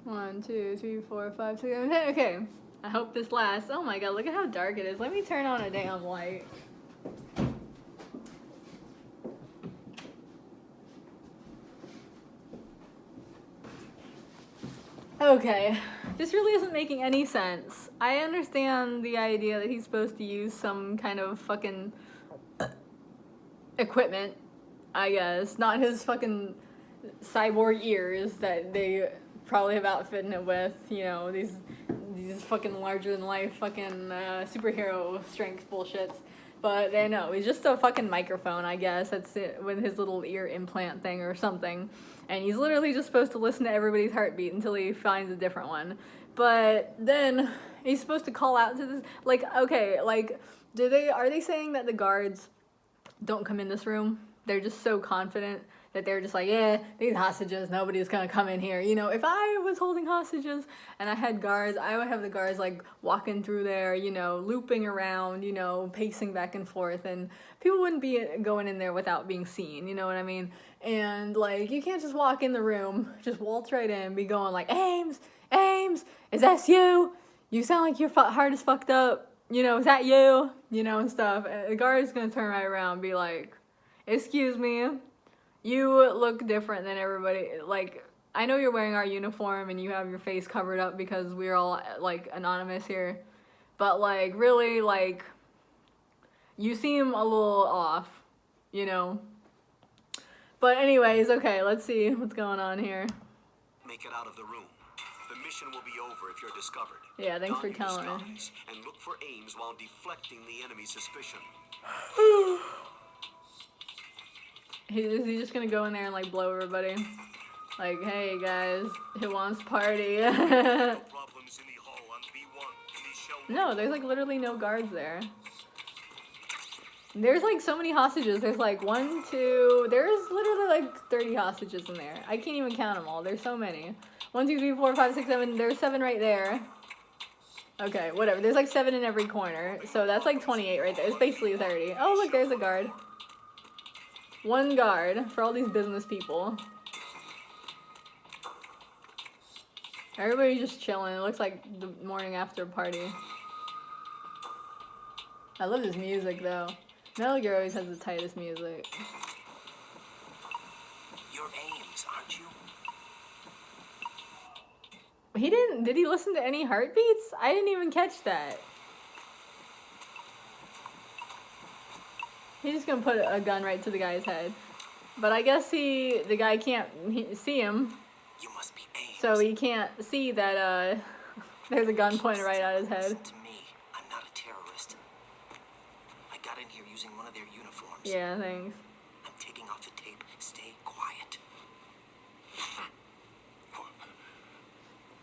1, 2, 3, 4, 5, 6, 7, 8. Okay. I hope this lasts. Oh my god, look at how dark it is. Let me turn on a damn light. Okay. This really isn't making any sense. I understand the idea that he's supposed to use some kind of fucking equipment, I guess. Not his fucking cyborg ears that they probably have outfitted it with, you know, these fucking larger than life fucking superhero strength bullshits. But they know he's just a fucking microphone, I guess. That's it, with his little ear implant thing or something. And he's literally just supposed to listen to everybody's heartbeat until he finds a different one. But then he's supposed to call out to this, like, okay, like, are they saying that the guards don't come in this room? They're just so confident that they're just like, yeah, these hostages, nobody's gonna come in here. You know, if I was holding hostages and I had guards, I would have the guards like walking through there, you know, looping around, you know, pacing back and forth, and people wouldn't be going in there without being seen, you know what I mean? And like, you can't just walk in the room, just waltz right in, be going like, Ames, is that you? You sound like your heart is fucked up. You know, is that you? You know, and stuff. And the guard's gonna turn right around and be like, excuse me, you look different than everybody. Like, I know you're wearing our uniform and you have your face covered up because we're all, like, anonymous here. But, like, really, like, you seem a little off, you know? But anyways, okay, let's see what's going on here. Make it out of the room. The mission will be over if you're discovered. Yeah, thanks for telling me. And look for Ames while deflecting the enemy's suspicion. He's just gonna go in there and like blow everybody. Like, hey guys, who wants party? No, there's like literally no guards there. There's like so many hostages. There's like 1, 2, there's literally like 30 hostages in there. I can't even count them all. There's so many. 1, 2, 3, 4, 5, 6, 7. There's 7 right there. Okay, whatever. There's like 7 in every corner. So that's like 28 right there. It's basically 30. Oh, look, there's a guard. 1 guard for all these business people. Everybody's just chilling. It looks like the morning after party. I love this music though. Metal Gear always has the tightest music. You're Ames, aren't you? Did he listen to any heartbeats? I didn't even catch that. He's just gonna put a gun right to the guy's head. But I guess the guy can't see him. You must be Ames. So he can't see that there's a gun pointed right at his head. Listen to me. I'm not a terrorist. I got in here using one of their uniforms. Yeah, thanks. I'm taking off the tape. Stay quiet.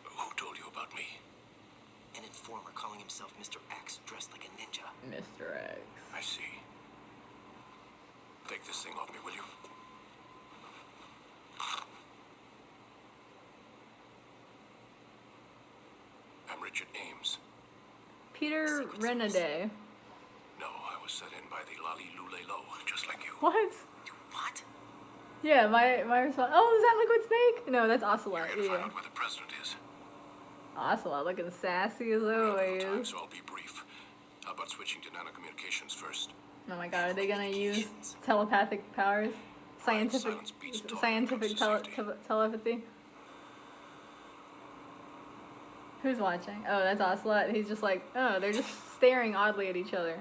Who told you about me? An informer calling himself Mr. X, dressed like a ninja. Mr. X. I see. Take this thing off me, will you? I'm Richard Ames. Peter Renaday. No, I was set in by the Lali Lulelo, just like you. What? What? Yeah, my response. Oh, is that Liquid Snake? No, that's Ocelot. You're gonna find Yeah. out where the president is. Ocelot looking sassy as I have no time, always. so I'll be brief. How about switching to nanocommunications first? Oh my god, are they gonna use telepathic powers? Scientific telepathy? Who's watching? Oh, that's Ocelot. He's just like, oh, they're just staring oddly at each other.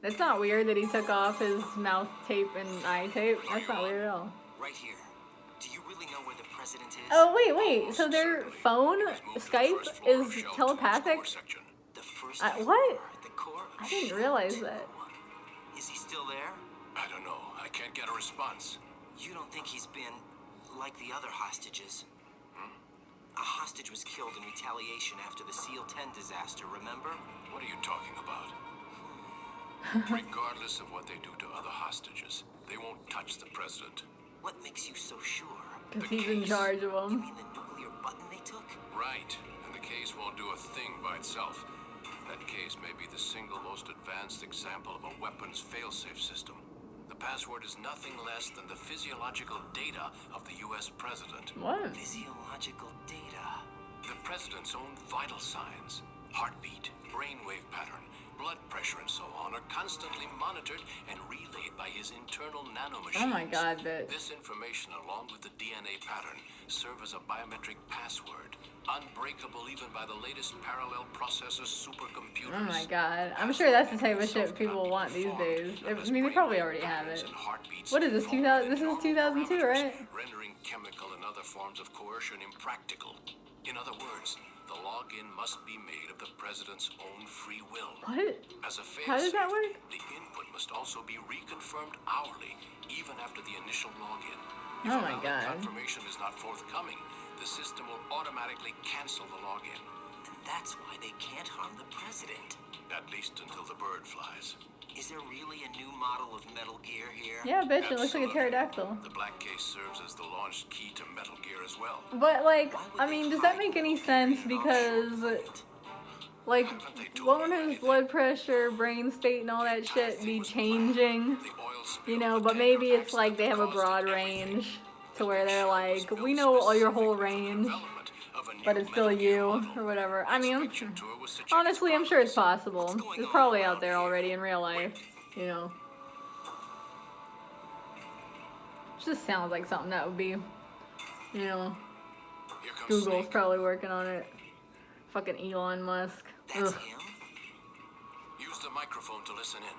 That's not weird that he took off his mouth tape and eye tape. That's not weird at all. Right here. Do you really know where the president is? Oh, wait. So their phone, Skype, is telepathic? The first What? floor, the core of I didn't Shell realize 2. that. Is he still there? I don't know. I can't get a response. You don't think he's been like the other hostages? A hostage was killed in retaliation after the SEAL 10 disaster, remember? What are you talking about? Regardless of what they do to other hostages, they won't touch the president. What makes you so sure? Because he's in charge of You them. mean the nuclear button they took? Right, and the case won't do a thing by itself. That case may be the single most advanced example of a weapons failsafe system. The The password is nothing less than the physiological data of the U.S. president. What? Physiological data. The president's own vital signs, heartbeat, brainwave pattern, blood pressure, and so on are constantly monitored and relayed by his internal nanomachines. Oh my god, bitch. This information, along with the DNA pattern, serve as a biometric password, unbreakable even by the latest parallel processor supercomputers. Oh my god. I'm sure that's the type of shit people want these days. I mean, they probably already have it. What is this, 2000? This is 2002, right? Rendering chemical and other forms of coercion impractical. In other words, the login must be made of the president's own free will. What? As a How does that work? the input must also be reconfirmed hourly, even after the initial login. If Oh a my valid god. confirmation is not forthcoming, the system will automatically cancel the login. And that's why they can't harm the president. At least until the bird flies. Is there really a new model of Metal Gear here? Yeah, bitch, it looks like a Absolutely. pterodactyl. The black case serves as the launch key to Metal Gear as well. But, like, Why would I they mean, does try that make to any create sense? an Because, offshore point? like, Haven't they told won't you his anything? blood pressure, brain state, and all that shit be changing? The oil spill, You know, the but maybe tanker it's like they have a caused broad everything. range to where they're like, we know all your whole range, but it's still you, or whatever. I mean, honestly, I'm sure it's possible. It's probably out there already in real life, you know. Just sounds like something that would be, you know, Here comes Google's Snake. probably working on it. Fucking Elon Musk. That's Ugh. him? Use the microphone to listen in.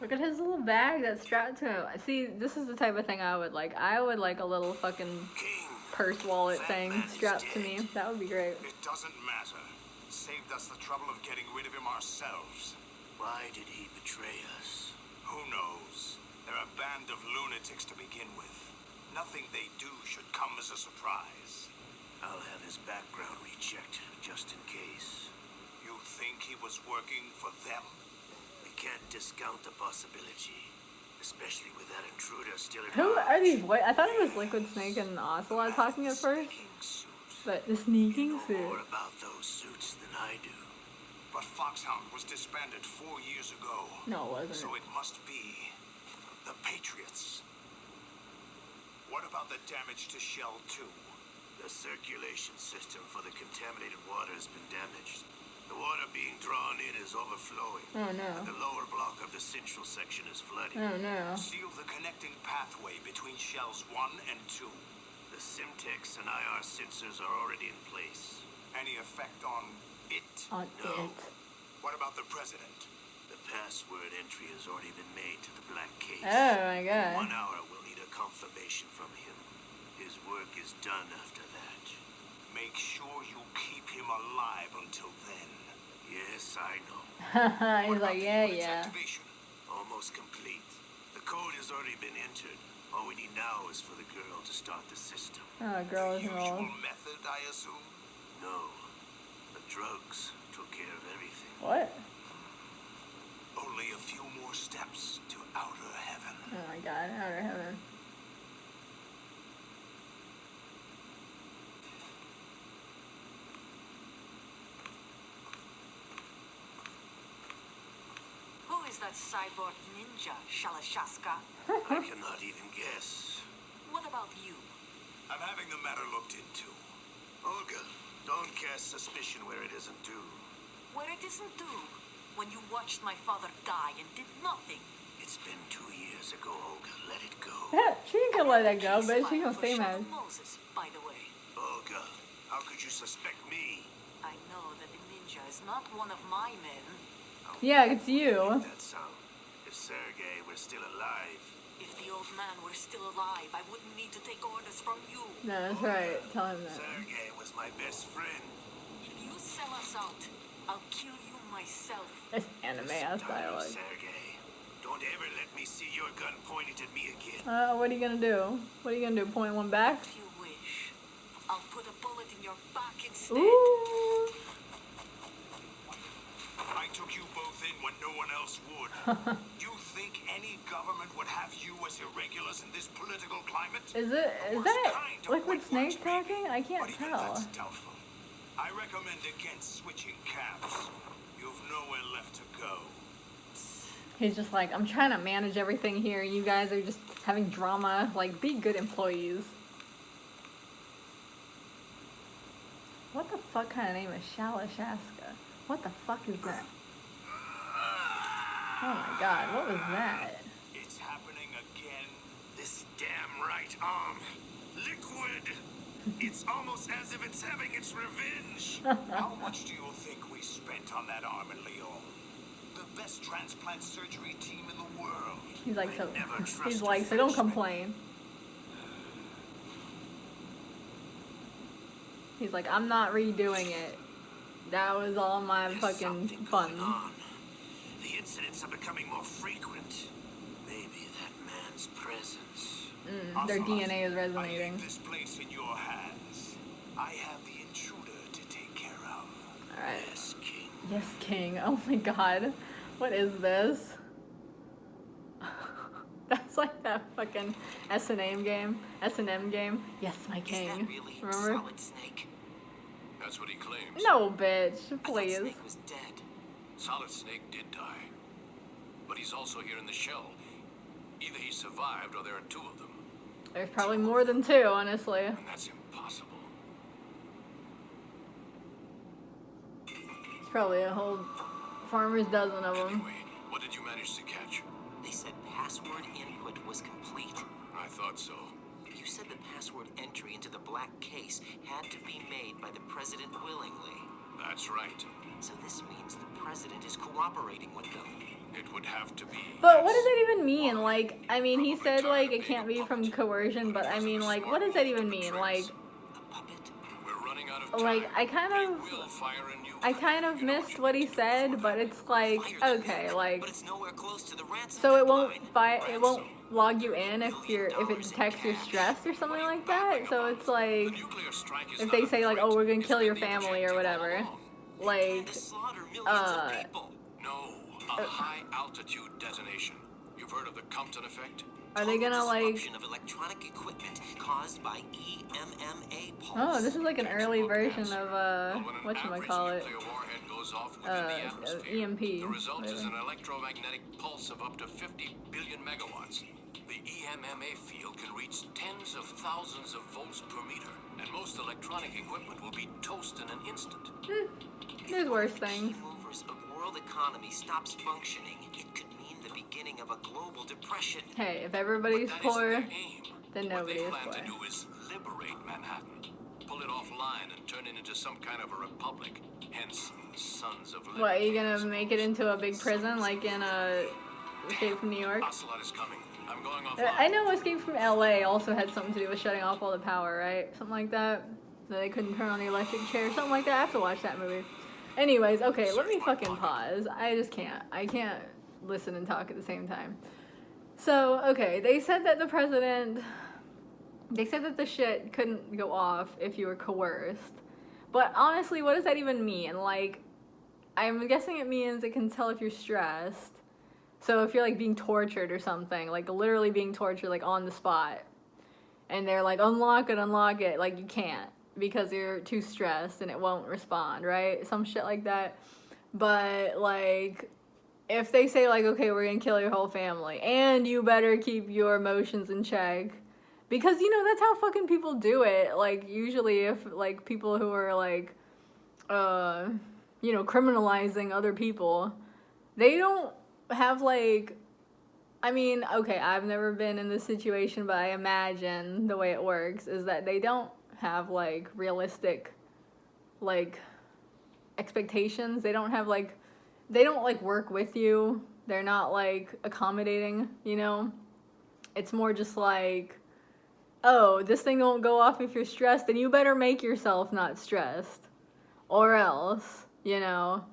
Look at his little bag that's strapped to him. See, this is the type of thing I would like. I would like a little fucking King. purse wallet thing strapped to me. That would be great. It doesn't matter. Saved us the trouble of getting rid of him ourselves. Why did he betray us? Who knows? They're a band of lunatics to begin with. Nothing they do should come as a surprise. I'll have his background rechecked, just in case. You think he was working for them? We can't discount the possibility. Especially with that intruder still at Who large. are these? I thought it was Liquid Snake and Ocelot talking at first, Sneaking suit. but the sneaking You know suit. more about those suits than I do. But Foxhound was disbanded 4 years ago. No, it wasn't. So it must be the Patriots. What about the damage to Shell 2? The circulation system for the contaminated water has been damaged. The water being drawn in is overflowing. Oh no. The lower block of the central section is flooding. Oh no. Seal the connecting pathway between Shells 1 and 2. The Simtex and IR sensors are already in place. Any effect on it? On No. it. What about the president? The password entry has already been made to the black case. Oh my In god. 1 hour, we'll need a confirmation from him. His work is done after that. Make sure you keep him alive until then. Yes, I know. He's like, yeah, Unit's yeah. activation? Almost complete. The code has already been entered. All we need now is for the girl to start the system. Oh, girl is Usual involved. method, I assume? No. The drugs took care of everything. What? Only a few more steps to outer heaven. Oh my god, outer heaven. Who is that cyborg ninja, Shalashaska? I cannot even guess. What about you? I'm having the matter looked into. Olga, don't cast suspicion where it isn't due. Where it isn't due. When you watched my father die and did nothing. It's been 2 years ago, Olga. Let it go. She ain't gonna let that go, Case but she file gonna for stay Shadow mad. Moses, by the way. Olga, how could you suspect me? I know that the ninja is not one of my men. Yeah, it's you. That sound. If Sergei were still alive, If the old man were still alive, I wouldn't need to take orders from you. No, that's right. Tell him that. Sergei was my best friend. If you sell us out, I'll kill you myself. It's anime ass dialogue. Sergei, don't ever let me see your gun pointed at me again. What are you gonna do? What are you gonna do? Point one back? If you wish, I'll put a bullet in your back instead. Ooh. I took you both in when no one else would. You think any government would have you as irregulars in this political climate? Is that Liquid Snake talking? I can't But even tell. that's doubtful. I recommend against switching camps. You've nowhere left to go. He's just like, I'm trying to manage everything here. You guys are just having drama. Like, be good employees. What the fuck kind of name is Shalashaska? What the fuck is that? Oh my god, what was that? It's happening again. This damn right arm. Liquid. It's almost as if it's having its revenge. How much do you think we spent on that arm in Lyon? The best transplant surgery team in the world. He's like, I so never he's trust like, a so don't Frenchman. complain. He's like, I'm not redoing it. That was all my There's fucking something fun. going on. The incidents are becoming more frequent. Maybe that man's presence. Their Ocelot, DNA is I resonating. leave this place in your hands. I have the intruder to take care of. Alright. Yes, King. Yes, King. Oh my god. What is this? That's like that fucking S&M game. S&M game. Yes, my Is that king. really Remember? Solid Snake? That's what he claims. No, bitch. I thought Please. Snake was dead. Solid Snake did die. But he's also here in the shell. Either he survived or there are two of them. There's probably more than two, honestly. And that's impossible. It's probably a whole farmer's dozen of them. Anyway, what did you manage to catch? They said password input was complete. I thought so. You said the password entry into the black case had to be made by the president willingly. That's right. So this means the president is cooperating with them. It would have to be. But what does that even mean? Like, I mean, he said, like, it can't be from coercion, but I mean, like, what does that even mean? Like, A puppet? We're running out of time. like, I kind of missed what he said, but it's like, okay, like, But it's nowhere close to the ransom so it won't deadline. it won't log you in if it detects your stress or something like that. So it's like, if they say like, oh, we're gonna kill your family or whatever, like, To slaughter millions of people. No, a high altitude detonation. You've heard of the Compton effect? are they gonna like? Disruption of electronic equipment caused by EMMA pulse. Oh, this is like an early version of When an whatchamacallit, average nuclear warhead goes off within the atmosphere, EMP, the result is whatever. an electromagnetic pulse of up to 50 billion megawatts. The EMMA field can reach tens of thousands of volts per meter, and most electronic equipment will be toast in an instant. There's worse Key things. movers of world economy stops functioning. It could mean the beginning of a global depression. Hey, if everybody's That isn't poor, their aim. then nobody What is they plan poor. to do is liberate Manhattan, pull it offline, and turn it into some kind of a republic. Hence, Sons of Liberty. What, are you gonna make it into a big prison like in Escape from New York? Ocelot is coming. I'm going offline. I know Escape from LA also had something to do with shutting off all the power, right? Something like that. That they couldn't turn on the electric chair, something like that. I have to watch that movie. Anyways, okay, let me fucking pause. I just can't. I can't listen and talk at the same time. So, okay, they said that the president, they said that the shit couldn't go off if you were coerced. But honestly, what does that even mean? Like, I'm guessing it means it can tell if you're stressed. So if you're like being tortured or something, like literally being tortured like on the spot, and they're like, unlock it, like you can't because you're too stressed and it won't respond, right? Some shit like that. But like, if they say like, okay, we're gonna kill your whole family and you better keep your emotions in check, because you know that's how fucking people do it. Like usually if like people who are like you know, criminalizing other people, they don't have like, I mean, okay, I've never been in this situation, but I imagine the way it works is that they don't have like realistic like expectations. They don't have like, they don't like work with you. They're not like accommodating, you know? It's more just like, oh, this thing won't go off if you're stressed, then you better make yourself not stressed. Or else, you know?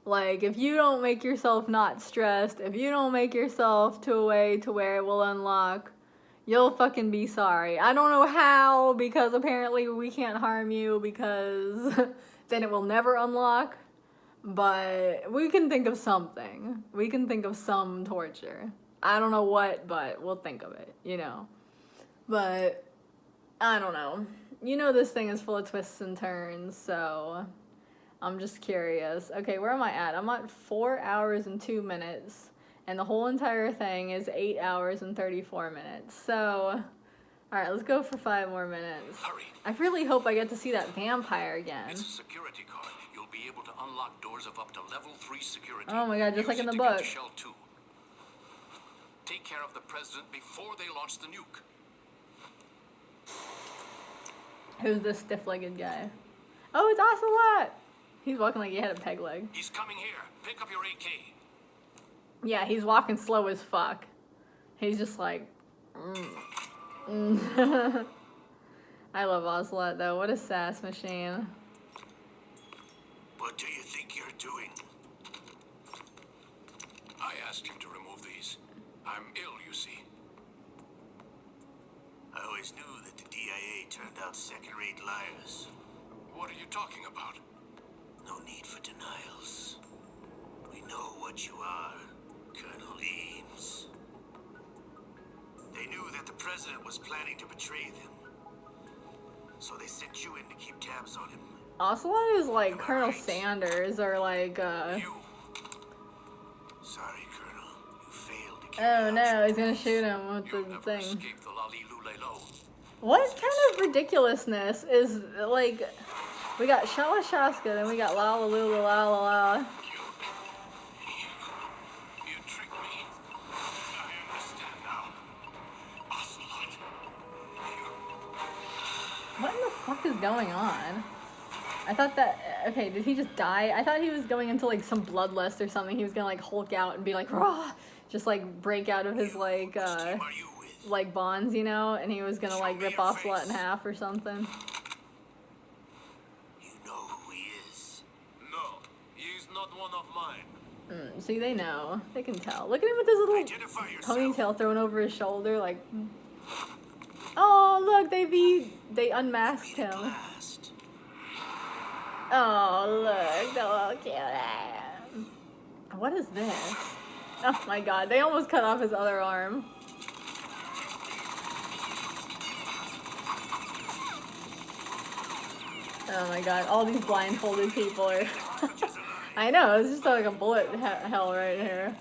Like, if you don't make yourself not stressed, if you don't make yourself to a way to where it will unlock, you'll fucking be sorry. I don't know how, because apparently we can't harm you, because then it will never unlock. But we can think of something. We can think of some torture. I don't know what, but we'll think of it, you know? But, I don't know. you know this thing is full of twists and turns, so I'm just curious. Okay, where am I at? I'm at 4 hours and 2 minutes, and the whole entire thing is 8 hours and 34 minutes. So, alright, let's go for 5 more minutes. Hurry. I really hope I get to see that vampire again. It's a security card. You'll be able to unlock doors of up to level 3 security. Oh my god, just like in the Use it to get book. to Shell 2. Take care of the president before they launch the nuke. Who's this stiff-legged guy? Oh, it's Ocelot! He's walking like he had a peg leg. He's coming here. Pick up your AK. Yeah, he's walking slow as fuck. He's just like... I love Ocelot, though. What a sass machine. What do you think you're doing? I asked him to remove these. I'm ill, you see. I always knew that the DIA turned out second-rate liars. What are you talking about? No need for denials. We know what you are, Colonel Ames. They knew that the president was planning to betray them. So they sent you in to keep tabs on him. Ocelot is like Am I Colonel right? Sanders or like, You. Sorry, Colonel. You failed to carry Oh out no, your he's gonna duties. shoot him with You'll the never thing. escape the Lali-Lulelo. What kind of ridiculousness is, like, we got Shala Shaska, then we got La La Lula La La La. You tricked me. I understand now. Ocelot. What in the fuck is going on? I thought that, okay, did he just die? I thought he was going into like some bloodlust or something. He was gonna like Hulk out and be like, rah! Just like break out of his like, Which team are you with? like bonds, you know? And he was gonna like rip Ocelot in half or something. You know who he is. No, he's not one of mine. See, they know. They can tell. Look at him with his little Identify yourself. ponytail thrown over his shoulder, like. Oh, look, they unmasked him. Last. Oh, look, the little cute. What is this? Oh my god, they almost cut off his other arm. Oh my god, all these blindfolded people are. I know, it's just like a bullet hell right here.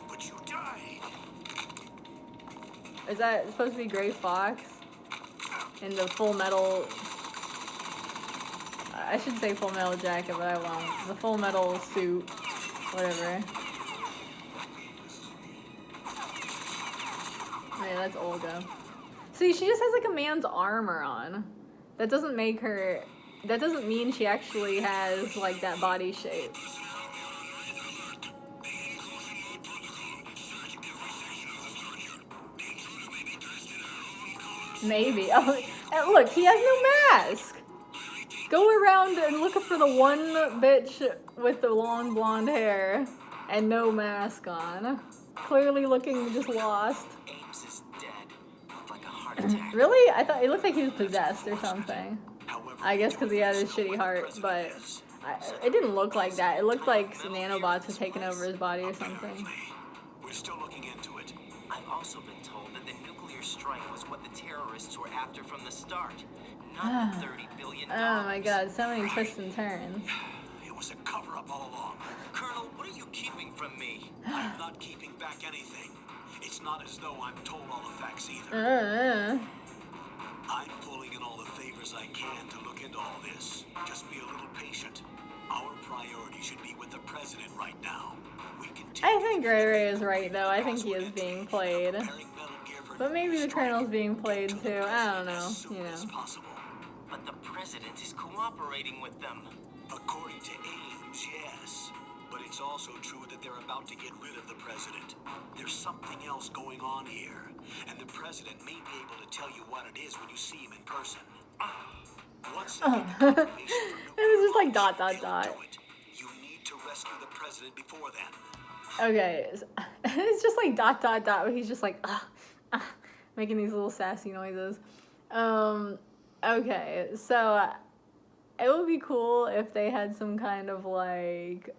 But you died. Is that supposed to be Gray Fox? In the Full Metal... I should say Full Metal Jacket, but I won't. The Full Metal suit. Whatever. Yeah, that's Olga. See, she just has like a man's armor on. That doesn't make her... That doesn't mean she actually has like that body shape. Maybe. Oh, and look, he has no mask. Go around and look for the one bitch with the long blonde hair and no mask on. Clearly looking just lost. Ames is dead. Like a heart attack. Really? I thought it looked like he was possessed or something. I guess because he had his shitty heart, but it didn't look like that. It looked like nanobots were taking over his body or something. We're still looking into it. I've also been told that the nuclear strike was what the terrorists were after from the start. Not the $30 billion. Oh my god, so many twists and turns. It was a cover-up all along. Colonel, what are you keeping from me? I'm not keeping back anything. It's not as though I'm told all the facts either. I'm pulling in all the favors I can to look into all this. Just be a little patient. Our priority should be with the president right now. We can I think Gray Ray is right though. I think he is being played. But maybe the Colonel's being played too. I don't know, you know. But the president is cooperating with them. According to Ames, yes. But it's also true that they're about to get rid of the president. There's something else going on here. And the president may be able to tell you what it is when you see him in person. Once they get confirmation from It was just like dot, nuclear dot, weapons, dot. they'll do it. You need to rescue the president before then. Okay, it's just like dot dot dot, but he's just like making these little sassy noises. Okay, so it would be cool if they had some kind of like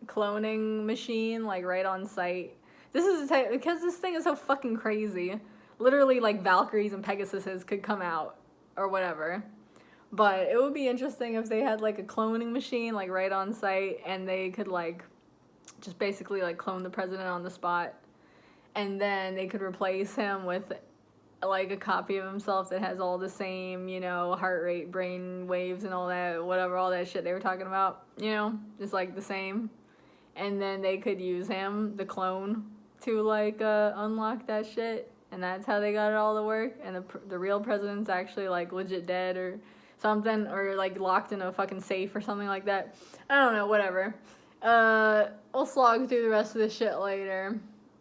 cloning machine like right on site This is because this thing is so fucking crazy. Literally, like, Valkyries and Pegasuses could come out or whatever. But it would be interesting if they had, like, a cloning machine, like, right on site, and they could, like, just basically, like, clone the president on the spot. And then they could replace him with, like, a copy of himself that has all the same, you know, heart rate, brain waves, and all that, whatever, all that shit they were talking about, you know? Just, like, the same. And then they could use him, the clone, to, like, unlock that shit. And that's how they got it all to work. And the real president's actually, like, legit dead or something. Or, like, locked in a fucking safe or something like that. I don't know, whatever. We'll slog through the rest of this shit later.